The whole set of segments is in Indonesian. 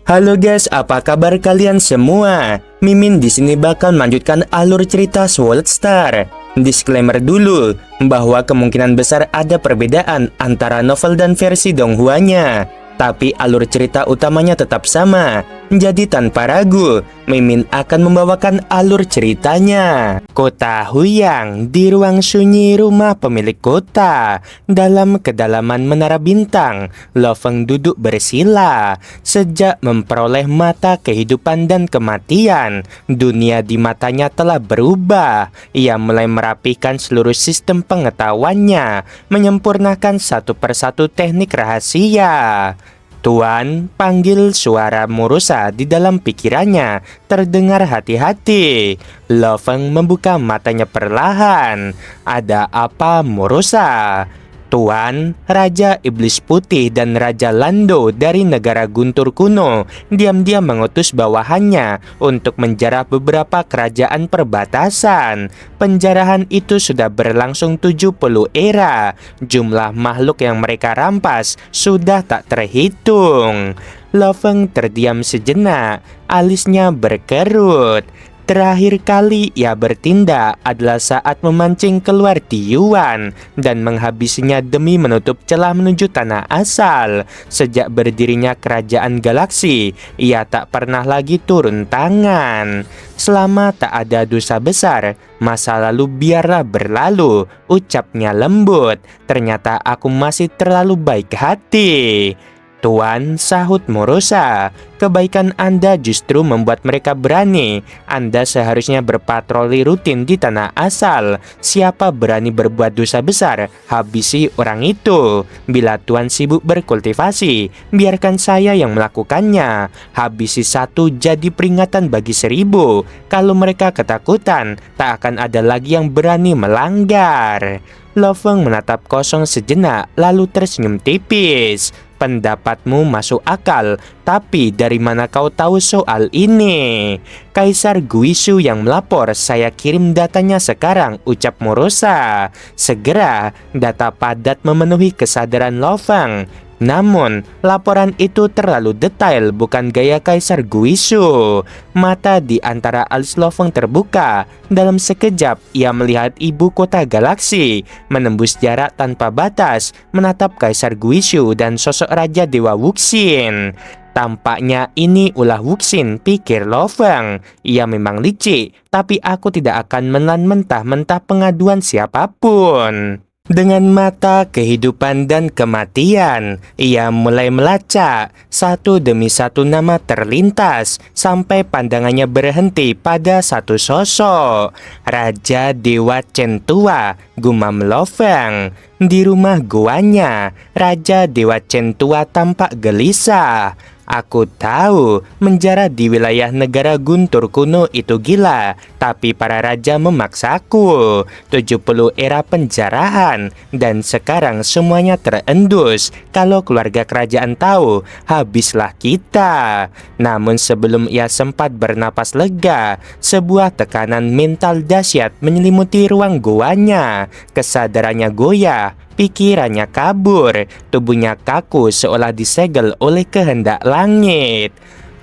Halo guys, apa kabar kalian semua? Mimin di sini bakal melanjutkan alur cerita Sword Star. Disclaimer dulu bahwa kemungkinan besar ada perbedaan antara novel dan versi Donghuanya, tapi alur cerita utamanya tetap sama. Jadi tanpa ragu, Mimin akan membawakan alur ceritanya. Kota Huyang, di ruang sunyi rumah pemilik kota. Dalam kedalaman menara bintang, Lo Feng duduk bersila. Sejak memperoleh mata kehidupan dan kematian, dunia di matanya telah berubah. Ia mulai merapikan seluruh sistem pengetahuannya, menyempurnakan satu persatu teknik rahasia. Tuan, panggil suara Murusa di dalam pikirannya terdengar hati-hati. Lo Feng membuka matanya perlahan. Ada apa, Murusa? Tuan, Raja Iblis Putih dan Raja Lando dari negara Guntur kuno diam-diam mengutus bawahannya untuk menjarah beberapa kerajaan perbatasan. Penjarahan itu sudah berlangsung 70 era. Jumlah makhluk yang mereka rampas sudah tak terhitung. Lo Feng terdiam sejenak, alisnya berkerut. Terakhir kali ia bertindak adalah saat memancing keluar Tiyuan dan menghabisinya demi menutup celah menuju tanah asal. Sejak berdirinya kerajaan galaksi, ia tak pernah lagi turun tangan. Selama tak ada dosa besar, masa lalu biarlah berlalu, ucapnya lembut. Ternyata aku masih terlalu baik hati. Tuan, sahut Murusa, kebaikan Anda justru membuat mereka berani. Anda seharusnya berpatroli rutin di tanah asal. Siapa berani berbuat dosa besar, habisi orang itu. Bila Tuan sibuk berkultivasi, biarkan saya yang melakukannya. Habisi satu jadi peringatan bagi 1000. Kalau mereka ketakutan, tak akan ada lagi yang berani melanggar. Lo Feng menatap kosong sejenak, lalu tersenyum tipis. Pendapatmu masuk akal, tapi dari mana kau tahu soal ini? Kaisar Guisu yang melapor, saya kirim datanya sekarang, ucap Murusa. Segera, data padat memenuhi kesadaran Lo Feng. Namun, laporan itu terlalu detail, bukan gaya Kaisar Guisu. Mata di antara alis Lo Feng terbuka. Dalam sekejap, ia melihat ibu kota galaksi, menembus jarak tanpa batas, menatap Kaisar Guisu dan sosok Raja Dewa Wuxin. Tampaknya ini ulah Wuxin, pikir Lo Feng. Ia memang licik, tapi aku tidak akan menelan mentah-mentah pengaduan siapapun. Dengan mata kehidupan dan kematian, ia mulai melacak. Satu demi satu nama terlintas, sampai pandangannya berhenti pada satu sosok. Raja Dewa Centua, gumam Lo Feng. Di rumah guanya, Raja Dewa Centua tampak gelisah. Aku tahu menjara di wilayah negara Guntur kuno itu gila, tapi para raja memaksaku. 70 era penjarahan, dan sekarang semuanya terendus. Kalau keluarga kerajaan tahu, habislah kita. Namun sebelum ia sempat bernapas lega, sebuah tekanan mental dahsyat menyelimuti ruang goanya. Kesadarannya goyah, pikirannya kabur, tubuhnya kaku seolah disegel oleh kehendak langit.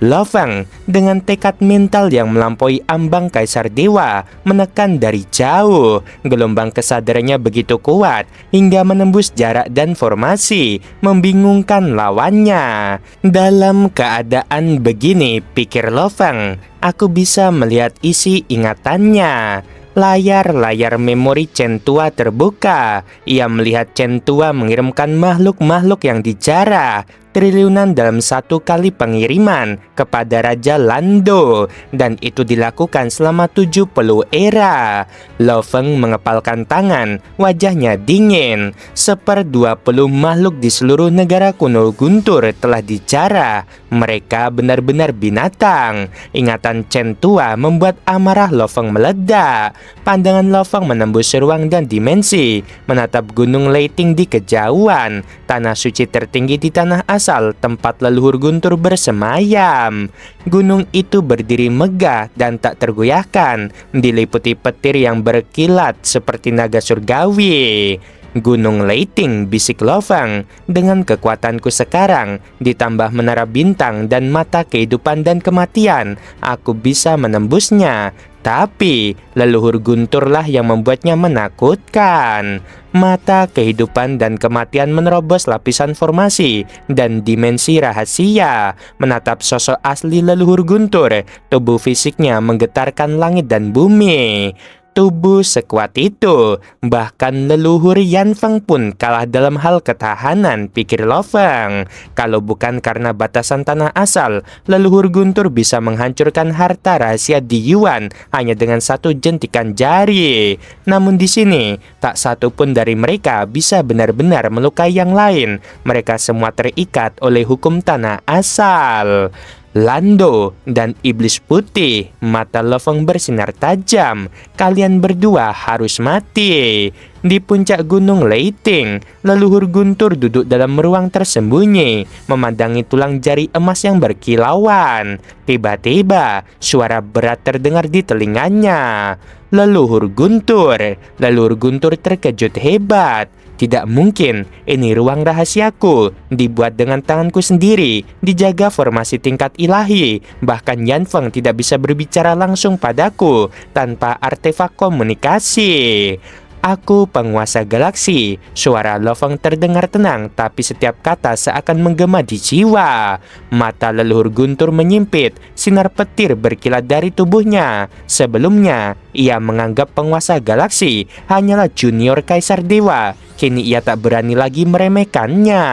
Lo Feng dengan tekad mental yang melampaui ambang Kaisar Dewa menekan dari jauh. Gelombang kesadarannya begitu kuat hingga menembus jarak dan formasi, membingungkan lawannya. Dalam keadaan begini, pikir Lo Feng, aku bisa melihat isi ingatannya. Layar-layar memori Centua terbuka. Ia melihat Centua mengirimkan makhluk-makhluk yang dijarah, triliunan dalam satu kali pengiriman kepada Raja Lando, dan itu dilakukan selama 70 era. Lo Feng mengepalkan tangan, wajahnya dingin. 1/20 makhluk di seluruh negara kuno Guntur telah dijarah. Mereka benar-benar binatang. Ingatan Centua membuat amarah Lo Feng meledak. Pandangan Lo Feng menembus ruang dan dimensi, menatap Gunung Leiting di kejauhan, tanah suci tertinggi di tanah asal tempat leluhur Guntur bersemayam. Gunung itu berdiri megah dan tak tergoyahkan, diliputi petir yang berkilat seperti naga surgawi. Gunung Leiting, bisik Lo Fang. Dengan kekuatanku sekarang, ditambah menara bintang dan mata kehidupan dan kematian, aku bisa menembusnya. Tapi, leluhur gunturlah yang membuatnya menakutkan. Mata kehidupan dan kematian menerobos lapisan formasi dan dimensi rahasia. Menatap sosok asli leluhur guntur, tubuh fisiknya menggetarkan langit dan bumi. Tubuh sekuat itu, bahkan leluhur Yanfeng pun kalah dalam hal ketahanan, pikir Lo Fang. Kalau bukan karena batasan tanah asal, leluhur guntur bisa menghancurkan harta rahasia di Yuan hanya dengan satu jentikan jari. Namun di sini, tak satu pun dari mereka bisa benar-benar melukai yang lain. Mereka semua terikat oleh hukum tanah asal. Lando dan Iblis Putih, mata Lo Fang bersinar tajam. Kalian berdua harus mati. Di puncak Gunung Leiting, leluhur guntur duduk dalam ruang tersembunyi, memandangi tulang jari emas yang berkilauan. Tiba-tiba, suara berat terdengar di telinganya. Leluhur Guntur terkejut hebat. Tidak mungkin, ini ruang rahasiaku, dibuat dengan tanganku sendiri, dijaga formasi tingkat ilahi. Bahkan Yanfeng tidak bisa berbicara langsung padaku tanpa artefak komunikasi. Aku penguasa galaksi. Suara Lo Fang terdengar tenang, tapi setiap kata seakan menggema di jiwa. Mata leluhur guntur menyipit, sinar petir berkilat dari tubuhnya. Sebelumnya, ia menganggap penguasa galaksi hanyalah junior kaisar dewa. Kini ia tak berani lagi meremehkannya.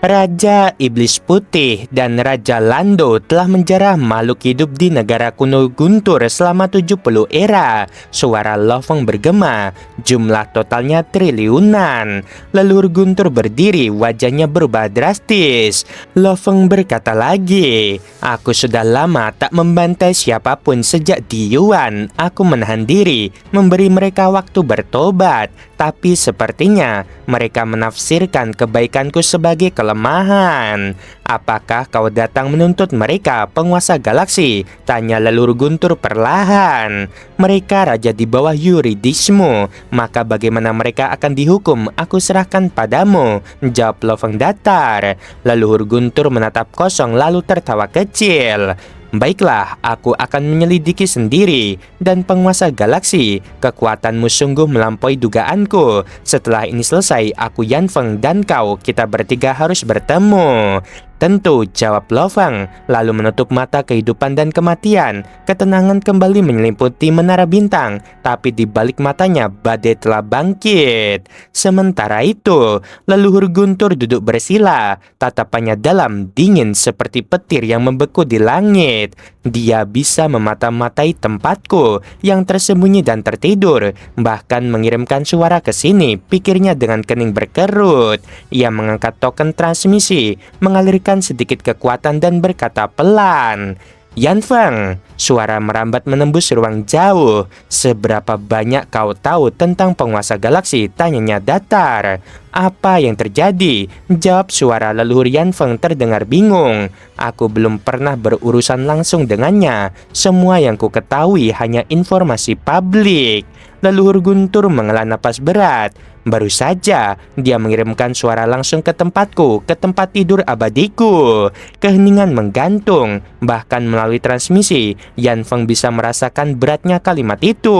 Raja Iblis Putih dan Raja Lando telah menjarah makhluk hidup di negara kuno Guntur selama 70 era. Suara Lo Fang bergema, jumlah totalnya triliunan. Leluhur Guntur berdiri, wajahnya berubah drastis. Lo Fang berkata lagi, aku sudah lama tak membantai siapapun sejak di Yuan. Aku menahan diri, memberi mereka waktu bertobat. Tapi sepertinya mereka menafsirkan kebaikanku sebagai kelemahan. Apakah kau datang menuntut mereka, penguasa galaksi? Tanya leluhur Guntur perlahan. Mereka raja di bawah yuridismu, maka bagaimana mereka akan dihukum? Aku serahkan padamu, jawab Lo Fang datar. Leluhur Guntur menatap kosong lalu tertawa kecil. Baiklah, aku akan menyelidiki sendiri. Dan penguasa galaksi, kekuatanmu sungguh melampaui dugaanku. Setelah ini selesai, aku Yanfeng dan kau, kita bertiga harus bertemu. Tentu, jawab Lo Fang, lalu menutup mata kehidupan dan kematian. Ketenangan kembali menyelimuti menara bintang, tapi di balik matanya badai telah bangkit. Sementara itu, leluhur Guntur duduk bersila, tatapannya dalam, dingin seperti petir yang membeku di langit. Dia bisa memata-matai tempatku yang tersembunyi dan tertidur, bahkan mengirimkan suara ke sini, pikirnya dengan kening berkerut. Ia mengangkat token transmisi, mengalirkan sedikit kekuatan dan berkata pelan, Yanfeng. Suara merambat menembus ruang jauh. Seberapa banyak kau tahu tentang penguasa galaksi? Tanyanya datar. Apa yang terjadi? Jawab suara leluhur Yanfeng terdengar bingung. Aku belum pernah berurusan langsung dengannya. Semua yang ku ketahui hanya informasi publik. Leluhur Guntur menghela napas berat. Baru saja dia mengirimkan suara langsung ke tempatku, ke tempat tidur abadiku. Keheningan menggantung. Bahkan melalui transmisi, Yanfeng bisa merasakan beratnya kalimat itu.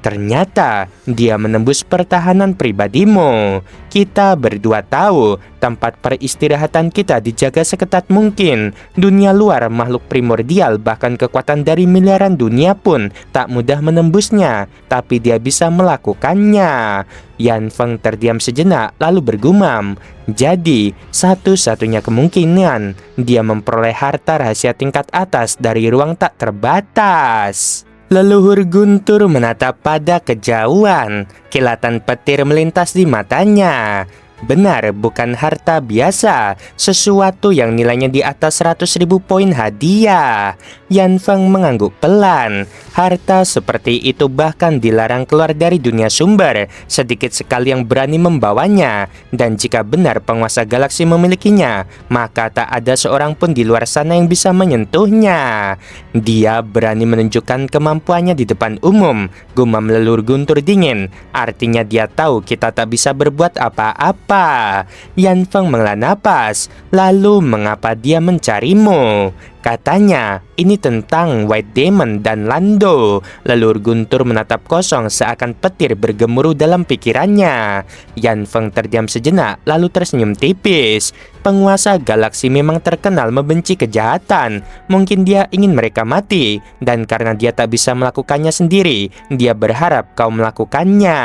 Ternyata dia menembus pertahanan pribadimu. Kita berdua tahu tempat peristirahatan kita dijaga seketat mungkin. Dunia luar makhluk primordial, bahkan kekuatan dari miliaran dunia pun tak mudah menembusnya. Tapi dia bisa melakukannya. Yanfeng terdiam sejenak lalu bergumam. Jadi, satu-satunya kemungkinan dia memperoleh harta rahasia tingkat atas dari ruang tak terbatas. Leluhur Guntur menatap pada kejauhan. Kilatan petir melintas di matanya. Benar, bukan harta biasa, sesuatu yang nilainya di atas 100.000 poin hadiah. Yan Feng mengangguk pelan. Harta seperti itu bahkan dilarang keluar dari dunia sumber. Sedikit sekali yang berani membawanya. Dan jika benar penguasa galaksi memilikinya, maka tak ada seorang pun di luar sana yang bisa menyentuhnya. Dia berani menunjukkan kemampuannya di depan umum, gumam leluhur Guntur dingin. Artinya dia tahu kita tak bisa berbuat apa-apa. Yan Feng menghela napas. Lalu mengapa dia mencarimu? Katanya, ini tentang White Demon dan Lando. Leluhur Guntur menatap kosong seakan petir bergemuruh dalam pikirannya. Yan Feng terdiam sejenak lalu tersenyum tipis. Penguasa galaksi memang terkenal membenci kejahatan. Mungkin dia ingin mereka mati. Dan karena dia tak bisa melakukannya sendiri, dia berharap kau melakukannya.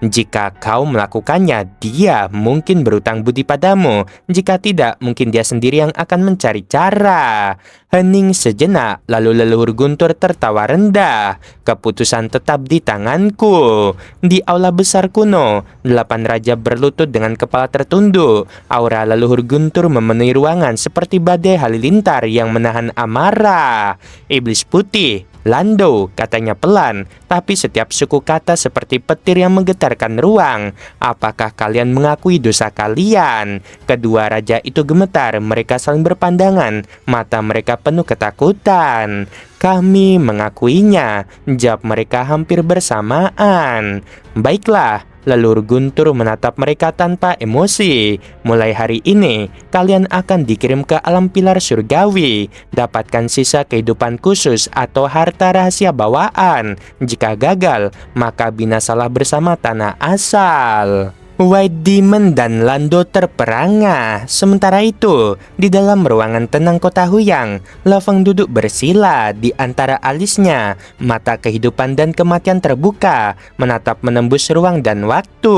Jika kau melakukannya, dia mungkin berutang budi padamu. Jika tidak, mungkin dia sendiri yang akan mencari cara. Hening sejenak, lalu leluhur Guntur tertawa rendah. Keputusan tetap di tanganku. Di aula besar kuno, 8 raja berlutut dengan kepala tertunduk. Aura leluhur Guntur memenuhi ruangan seperti badai halilintar yang menahan amarah. Iblis putih, Lando, katanya pelan, tapi setiap suku kata seperti petir yang menggetarkan ruang. Apakah kalian mengakui dosa kalian? Kedua raja itu gemetar, mereka saling berpandangan, mata mereka penuh ketakutan. Kami mengakuinya, jawab mereka hampir bersamaan. Baiklah. Leluhur Guntur menatap mereka tanpa emosi. Mulai hari ini, kalian akan dikirim ke alam pilar surgawi. Dapatkan sisa kehidupan khusus atau harta rahasia bawaan. Jika gagal, maka binasalah bersama tanah asal. White Demon dan Lando terperangah. Sementara itu, di dalam ruangan tenang kota Huyang, Le Feng duduk bersila di antara alisnya. Mata kehidupan dan kematian terbuka, menatap menembus ruang dan waktu.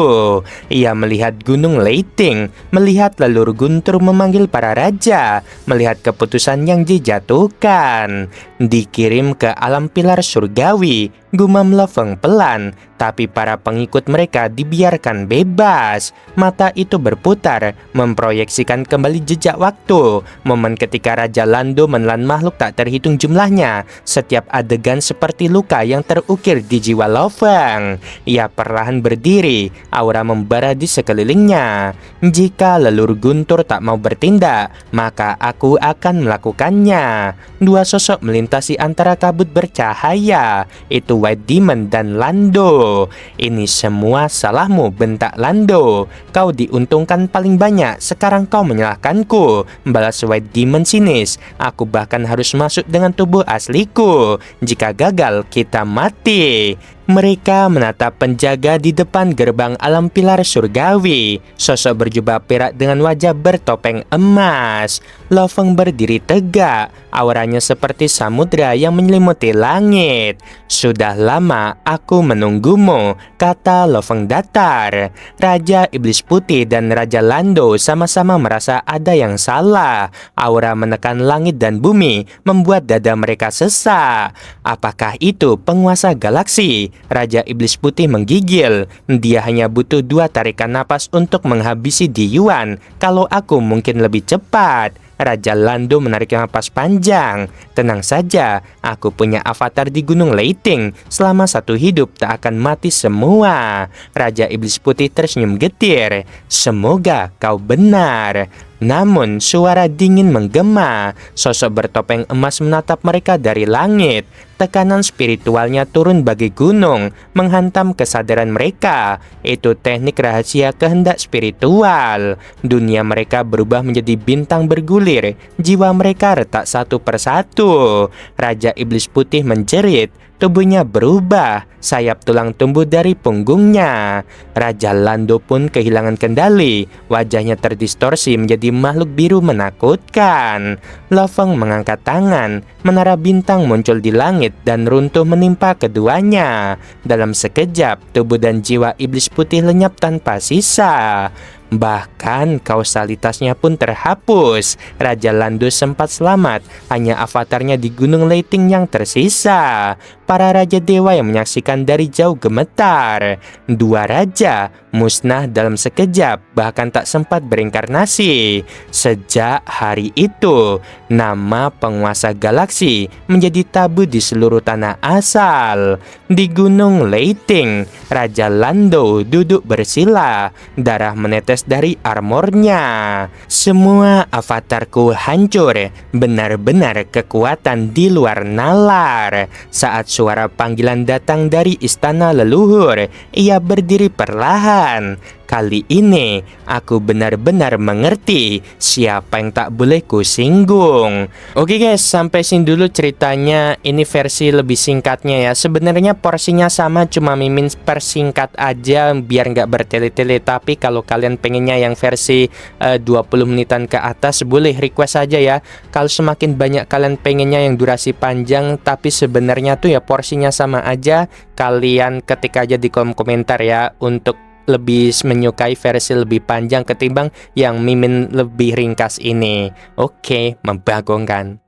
Ia melihat gunung Leiting, melihat leluhur Guntur memanggil para raja, melihat keputusan yang dijatuhkan. Dikirim ke alam pilar surgawi, gumam Le Feng pelan, tapi para pengikut mereka dibiarkan bebas. Mata itu berputar, memproyeksikan kembali jejak waktu. Momen ketika Raja Lando menelan makhluk tak terhitung jumlahnya. Setiap adegan seperti luka yang terukir di jiwa Le Feng. Ia perlahan berdiri, aura membara di sekelilingnya. Jika leluhur Guntur tak mau bertindak, maka aku akan melakukannya. Dua sosok melintasi antara kabut bercahaya. Itu White Demon dan Lando. Ini semua salahmu, bentak Lando. Kau diuntungkan paling banyak, sekarang kau menyalahkanku, balas White Demon sinis. Aku bahkan harus masuk dengan tubuh asliku. Jika gagal, kita mati. Mereka menatap penjaga di depan gerbang alam pilar surgawi. Sosok berjubah perak dengan wajah bertopeng emas. Le Feng berdiri tegak, auranya seperti samudra yang menyelimuti langit. Sudah lama aku menunggumu, kata Le Feng datar. Raja Iblis Putih dan Raja Lando sama-sama merasa ada yang salah. Aura menekan langit dan bumi, membuat dada mereka sesak. Apakah itu penguasa galaksi? Raja Iblis Putih menggigil. Dia hanya butuh 2 tarikan napas untuk menghabisi Di Yuan. Kalau aku mungkin lebih cepat. Raja Lando menarik napas panjang. Tenang saja, aku punya avatar di Gunung Leiting. Selama 1 hidup tak akan mati semua. Raja Iblis Putih tersenyum getir. Semoga kau benar. Namun suara dingin menggema. Sosok bertopeng emas menatap mereka dari langit. Tekanan spiritualnya turun bagi gunung, menghantam kesadaran mereka. Itu teknik rahasia kehendak spiritual. Dunia mereka berubah menjadi bintang bergulir. Jiwa mereka retak satu persatu. Raja Iblis Putih menjerit. Tubuhnya berubah, sayap tulang tumbuh dari punggungnya. Raja Lando pun kehilangan kendali. Wajahnya terdistorsi menjadi makhluk biru menakutkan. Le Feng mengangkat tangan. Menara bintang muncul di langit dan runtuh menimpa keduanya. Dalam sekejap, tubuh dan jiwa Iblis Putih lenyap tanpa sisa. Bahkan kausalitasnya pun terhapus. Raja Lando sempat selamat, hanya avatarnya di Gunung Leiting yang tersisa. Para raja dewa yang menyaksikan dari jauh gemetar. Dua raja musnah dalam sekejap, bahkan tak sempat berinkarnasi. Sejak hari itu, nama penguasa galaksi menjadi tabu di seluruh tanah asal. Di Gunung Leiting, Raja Lando duduk bersila, darah menetes dari armornya. Semua avatarku hancur, benar-benar kekuatan di luar nalar. Saat suara panggilan datang dari istana leluhur, ia berdiri perlahan. Kali ini, aku benar-benar mengerti siapa yang tak boleh kusinggung. Oke guys, sampai sini dulu ceritanya. Ini versi lebih singkatnya ya. Sebenarnya porsinya sama, cuma Mimin persingkat aja biar nggak bertele-tele. Tapi kalau kalian pengennya yang versi 20 menitan ke atas, boleh request aja ya. Kalau semakin banyak kalian pengennya yang durasi panjang, tapi sebenarnya tuh ya porsinya sama aja, kalian ketik aja di kolom komentar ya, untuk lebih menyukai versi lebih panjang ketimbang yang Mimin lebih ringkas ini. Oke, membagongkan.